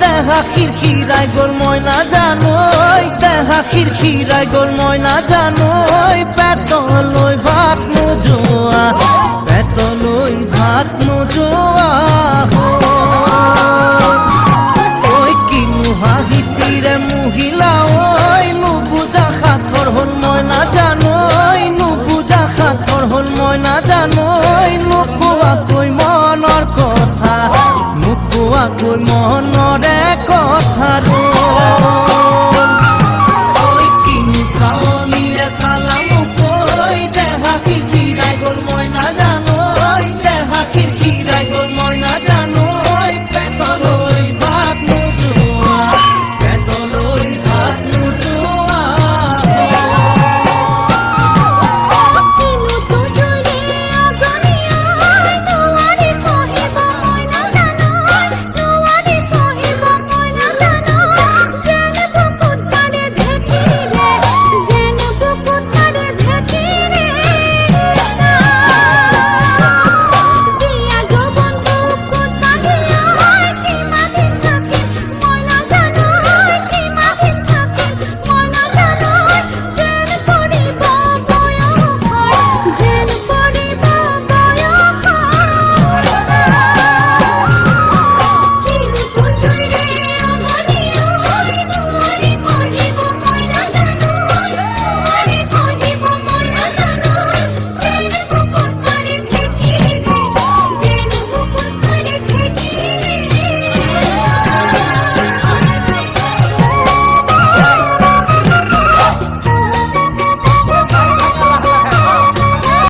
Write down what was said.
দেহা খিরখিরাই গোল ময়না জানোই দেহা খিরখিরাই গোল ময়না জানোই পেতলই ভাত নোজোয়া পেতলই ভাত নোজোয়া ওই কি নুহাহিতিরে মহিলা ওই নুবুজা খাথর হল ময়না জানোই নুবুজা খাথর হল ময়না জানোই নুকুয়া কই মনৰ কথা নুকুয়া কই মনৰে